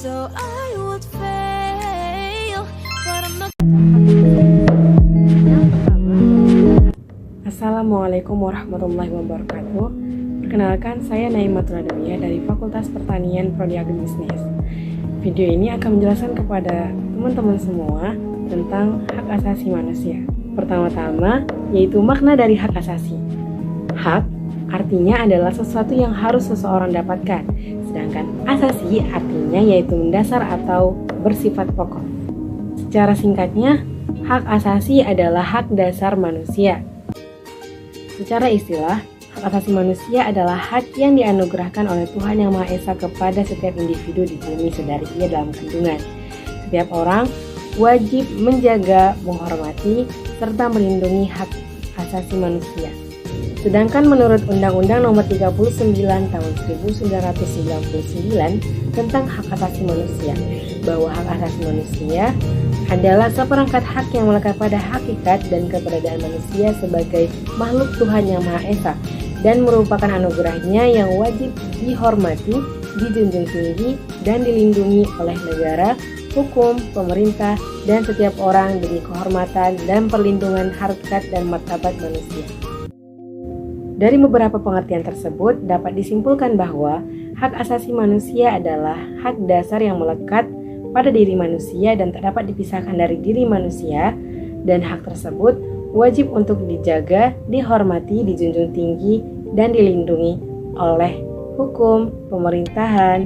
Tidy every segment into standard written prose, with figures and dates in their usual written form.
so I would fail, but I'm not. Assalamualaikum warahmatullahi wabarakatuh. Perkenalkan, saya Naimatul Adawiyah dari Fakultas Pertanian Prodi Agribisnis. Video ini akan menjelaskan kepada teman-teman semua tentang hak asasi manusia. Pertama-tama, yaitu makna dari hak asasi. Hak artinya adalah sesuatu yang harus seseorang dapatkan, sedangkan asasi artinya yaitu mendasar atau bersifat pokok. Secara singkatnya, hak asasi adalah hak dasar manusia. Secara istilah, hak asasi manusia adalah hak yang dianugerahkan oleh Tuhan Yang Maha Esa kepada setiap individu di bumi sedari ia dalam kandungan. Setiap orang wajib menjaga, menghormati, serta melindungi hak asasi manusia. Sedangkan menurut Undang-Undang Nomor 39 Tahun 1999 tentang hak asasi manusia, bahwa hak asasi manusia adalah seperangkat hak yang melekat pada hakikat dan keberadaan manusia sebagai makhluk Tuhan Yang Maha Esa dan merupakan anugerahnya yang wajib dihormati, dijunjung tinggi, dan dilindungi oleh negara, hukum, pemerintah, dan setiap orang demi kehormatan dan perlindungan harkat dan martabat manusia. Dari beberapa pengertian tersebut dapat disimpulkan bahwa hak asasi manusia adalah hak dasar yang melekat pada diri manusia dan tak dapat dipisahkan dari diri manusia, dan hak tersebut wajib untuk dijaga, dihormati, dijunjung tinggi, dan dilindungi oleh hukum, pemerintahan,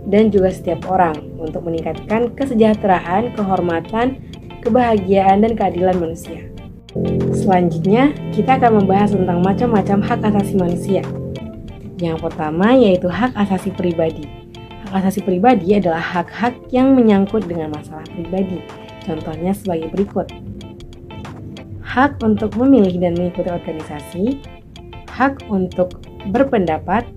dan juga setiap orang untuk meningkatkan kesejahteraan, kehormatan, kebahagiaan, dan keadilan manusia. Selanjutnya, kita akan membahas tentang macam-macam hak asasi manusia. Yang pertama yaitu hak asasi pribadi. Hak asasi pribadi adalah hak-hak yang menyangkut dengan masalah pribadi. Contohnya sebagai berikut. Hak untuk memilih dan mengikuti organisasi, hak untuk berpendapat,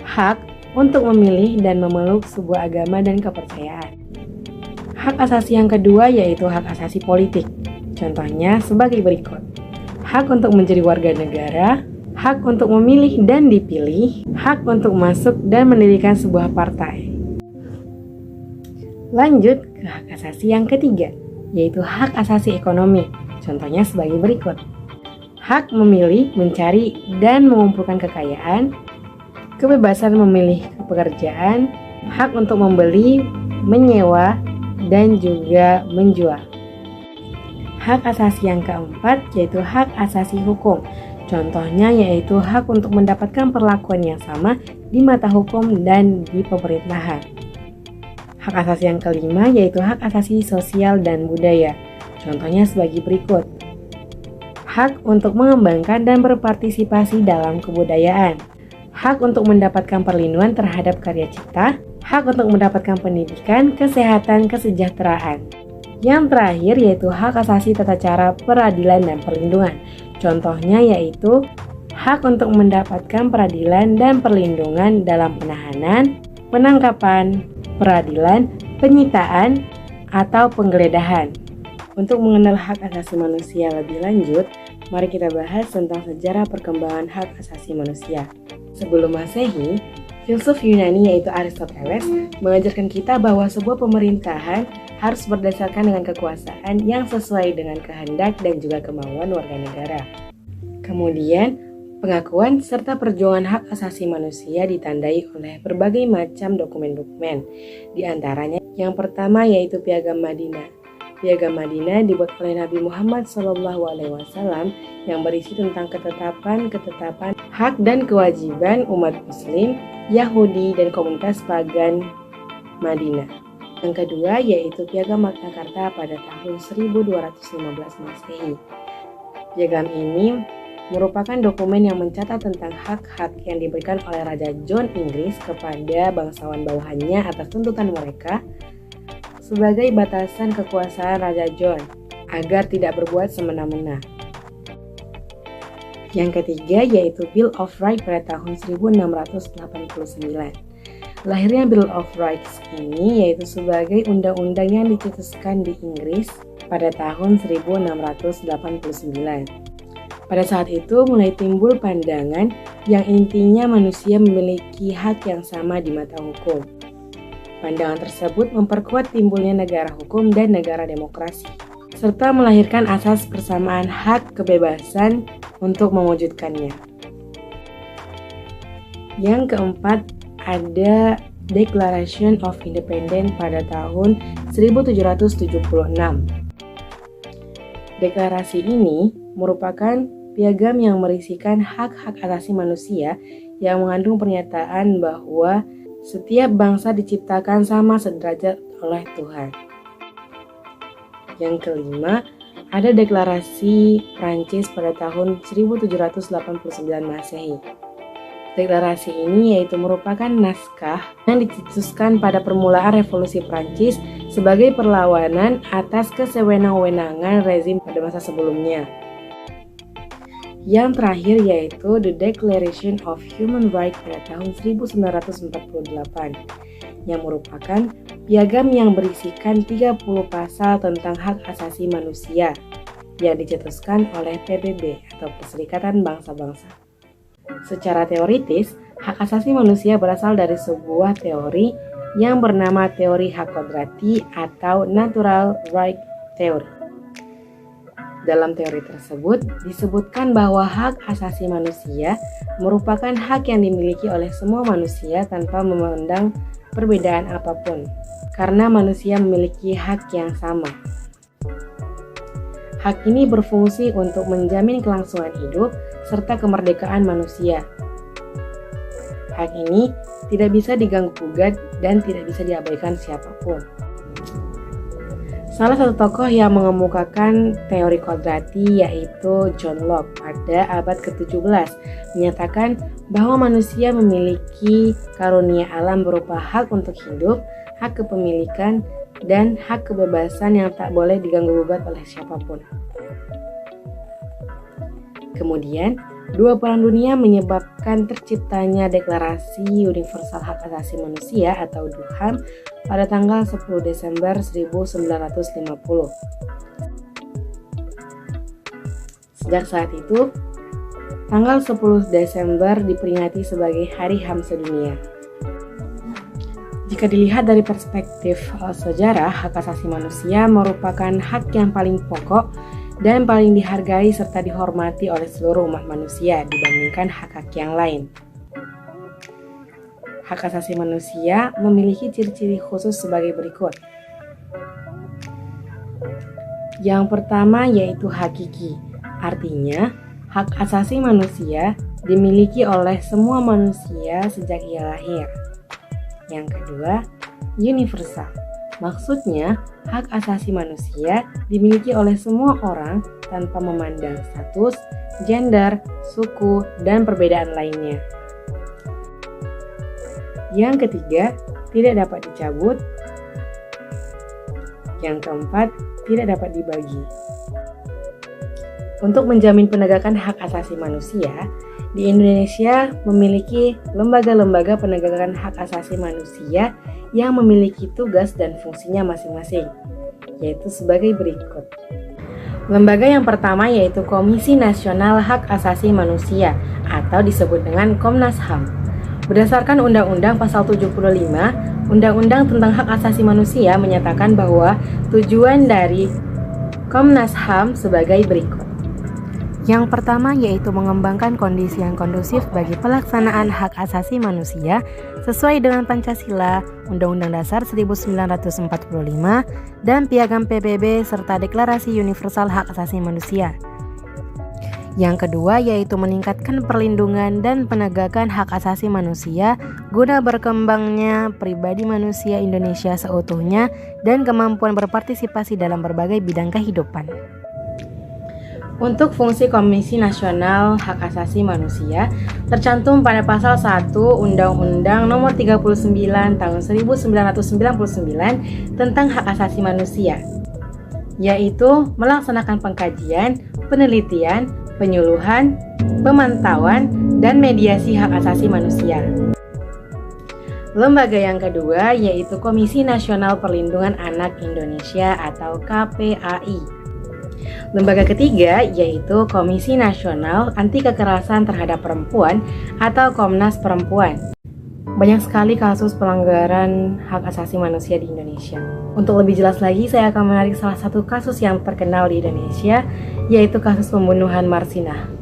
hak untuk memilih dan memeluk sebuah agama dan kepercayaan. Hak asasi yang kedua yaitu hak asasi politik. Contohnya sebagai berikut. Hak untuk menjadi warga negara, hak untuk memilih dan dipilih, hak untuk masuk dan mendirikan sebuah partai. Lanjut ke hak asasi yang ketiga, yaitu hak asasi ekonomi. Contohnya sebagai berikut. Hak memilih, mencari, dan mengumpulkan kekayaan, kebebasan memilih pekerjaan, hak untuk membeli, menyewa, dan juga menjual. Hak asasi yang keempat yaitu hak asasi hukum. Contohnya yaitu hak untuk mendapatkan perlakuan yang sama di mata hukum dan di pemerintahan. Hak asasi yang kelima yaitu hak asasi sosial dan budaya. Contohnya sebagai berikut. Hak untuk mengembangkan dan berpartisipasi dalam kebudayaan. Hak untuk mendapatkan perlindungan terhadap karya cipta. Hak untuk mendapatkan pendidikan, kesehatan, kesejahteraan. Yang terakhir yaitu hak asasi tata cara peradilan dan perlindungan. Contohnya yaitu hak untuk mendapatkan peradilan dan perlindungan dalam penahanan, penangkapan, peradilan, penyitaan, atau penggeledahan. Untuk mengenal hak asasi manusia lebih lanjut, mari kita bahas tentang sejarah perkembangan hak asasi manusia. Sebelum Masehi, filsuf Yunani yaitu Aristoteles mengajarkan kita bahwa sebuah pemerintahan harus berdasarkan dengan kekuasaan yang sesuai dengan kehendak dan juga kemauan warga negara. Kemudian, pengakuan serta perjuangan hak asasi manusia ditandai oleh berbagai macam dokumen-dokumen. Di antaranya, yang pertama yaitu Piagam Madinah. Piagam Madinah dibuat oleh Nabi Muhammad SAW yang berisi tentang ketetapan hak dan kewajiban umat Muslim, Yahudi, dan komunitas pagan Madinah. Yang kedua yaitu Piagam Magna Carta pada tahun 1215 Masehi. Piagam ini merupakan dokumen yang mencatat tentang hak-hak yang diberikan oleh Raja John Inggris kepada bangsawan bawahannya atas tuntutan mereka sebagai batasan kekuasaan Raja John agar tidak berbuat semena-mena. Yang ketiga yaitu Bill of Rights pada tahun 1689. Lahirnya Bill of Rights ini yaitu sebagai undang-undang yang dicetuskan di Inggris pada tahun 1689. Pada saat itu mulai timbul pandangan yang intinya manusia memiliki hak yang sama di mata hukum. Pandangan tersebut memperkuat timbulnya negara hukum dan negara demokrasi, serta melahirkan asas persamaan hak kebebasan untuk mewujudkannya. Yang keempat, ada Declaration of Independence pada tahun 1776. Deklarasi ini merupakan piagam yang merisikan hak-hak asasi manusia yang mengandung pernyataan bahwa setiap bangsa diciptakan sama sederajat oleh Tuhan. Yang kelima, ada Deklarasi Prancis pada tahun 1789 Masehi. Deklarasi ini yaitu merupakan naskah yang dicetuskan pada permulaan Revolusi Prancis sebagai perlawanan atas kesewenang-wenangan rezim pada masa sebelumnya. Yang terakhir yaitu The Declaration of Human Rights pada tahun 1948 yang merupakan piagam yang berisikan 30 pasal tentang hak asasi manusia yang dicetuskan oleh PBB atau Perserikatan Bangsa-Bangsa. Secara teoritis, hak asasi manusia berasal dari sebuah teori yang bernama teori hak kodrati atau Natural Right Theory. Dalam teori tersebut disebutkan bahwa hak asasi manusia merupakan hak yang dimiliki oleh semua manusia tanpa memandang perbedaan apapun, karena manusia memiliki hak yang sama. Hak ini berfungsi untuk menjamin kelangsungan hidup serta kemerdekaan manusia. Hak ini tidak bisa diganggu-gugat dan tidak bisa diabaikan siapapun. Salah satu tokoh yang mengemukakan teori kodrati yaitu John Locke pada abad ke-17 menyatakan bahwa manusia memiliki karunia alam berupa hak untuk hidup, hak kepemilikan, dan hak kebebasan yang tak boleh diganggu-gugat oleh siapapun. Kemudian, dua perang dunia menyebabkan terciptanya Deklarasi Universal Hak Asasi Manusia atau DUHAM pada tanggal 10 Desember 1950. Sejak saat itu, tanggal 10 Desember diperingati sebagai Hari HAM Sedunia. Jika dilihat dari perspektif sejarah, hak asasi manusia merupakan hak yang paling pokok dan paling dihargai serta dihormati oleh seluruh umat manusia dibandingkan hak-hak yang lain. Hak asasi manusia memiliki ciri-ciri khusus sebagai berikut. Yang pertama yaitu hakiki, artinya hak asasi manusia dimiliki oleh semua manusia sejak ia lahir. Yang kedua, universal. Maksudnya, hak asasi manusia dimiliki oleh semua orang tanpa memandang status, gender, suku, dan perbedaan lainnya. Yang ketiga, tidak dapat dicabut. Yang keempat, tidak dapat dibagi. Untuk menjamin penegakan hak asasi manusia, di Indonesia memiliki lembaga-lembaga penegakan hak asasi manusia yang memiliki tugas dan fungsinya masing-masing, yaitu sebagai berikut. Lembaga yang pertama yaitu Komisi Nasional Hak Asasi Manusia atau disebut dengan Komnas HAM. Berdasarkan Undang-Undang Pasal 75, Undang-Undang tentang Hak Asasi Manusia menyatakan bahwa tujuan dari Komnas HAM sebagai berikut. Yang pertama yaitu mengembangkan kondisi yang kondusif bagi pelaksanaan hak asasi manusia sesuai dengan Pancasila, Undang-Undang Dasar 1945, dan Piagam PBB serta Deklarasi Universal Hak Asasi Manusia. Yang kedua yaitu meningkatkan perlindungan dan penegakan hak asasi manusia guna berkembangnya pribadi manusia Indonesia seutuhnya dan kemampuan berpartisipasi dalam berbagai bidang kehidupan. Untuk fungsi Komisi Nasional Hak Asasi Manusia tercantum pada pasal 1 Undang-Undang Nomor 39 Tahun 1999 tentang Hak Asasi Manusia, yaitu melaksanakan pengkajian, penelitian, penyuluhan, pemantauan, dan mediasi hak asasi manusia. Lembaga yang kedua yaitu Komisi Nasional Perlindungan Anak Indonesia atau KPAI. Lembaga ketiga yaitu Komisi Nasional Anti Kekerasan Terhadap Perempuan atau Komnas Perempuan. Banyak sekali kasus pelanggaran hak asasi manusia di Indonesia. Untuk lebih jelas lagi, saya akan menarik salah satu kasus yang terkenal di Indonesia, yaitu kasus pembunuhan Marsinah.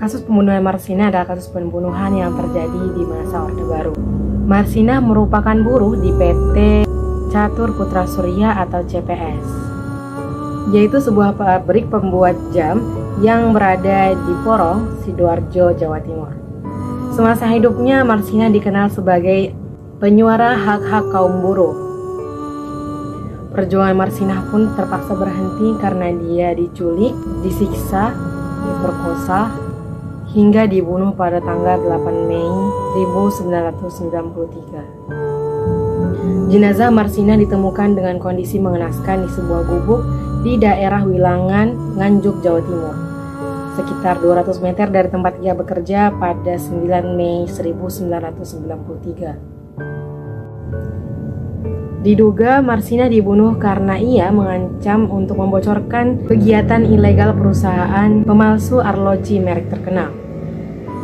Kasus pembunuhan Marsinah adalah kasus pembunuhan yang terjadi di masa Orde Baru. Marsinah merupakan buruh di PT Catur Putra Surya atau CPS, yaitu sebuah pabrik pembuat jam yang berada di Porong, Sidoarjo, Jawa Timur. Semasa hidupnya, Marsinah dikenal sebagai penyuara hak-hak kaum buruh. Perjuangan Marsinah pun terpaksa berhenti karena dia diculik, disiksa, diperkosa, hingga dibunuh pada tanggal 8 Mei 1993. Jenazah Marsinah ditemukan dengan kondisi mengenaskan di sebuah gubuk di daerah Wilangan, Nganjuk, Jawa Timur, sekitar 200 meter dari tempat ia bekerja pada 9 Mei 1993. Diduga Marsinah dibunuh karena ia mengancam untuk membocorkan kegiatan ilegal perusahaan pemalsu arloji merek terkenal.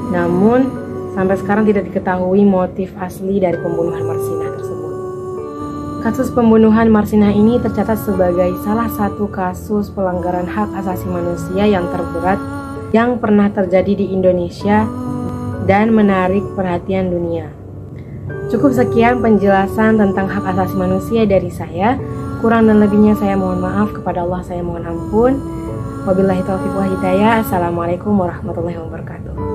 Namun, sampai sekarang tidak diketahui motif asli dari pembunuhan Marsinah tersebut. Kasus pembunuhan Marsinah ini tercatat sebagai salah satu kasus pelanggaran hak asasi manusia yang terberat yang pernah terjadi di Indonesia dan menarik perhatian dunia. Cukup sekian penjelasan tentang hak asasi manusia dari saya. Kurang dan lebihnya saya mohon maaf, kepada Allah saya mohon ampun. Wabillahi taufiq wal hidayah. Assalamualaikum warahmatullahi wabarakatuh.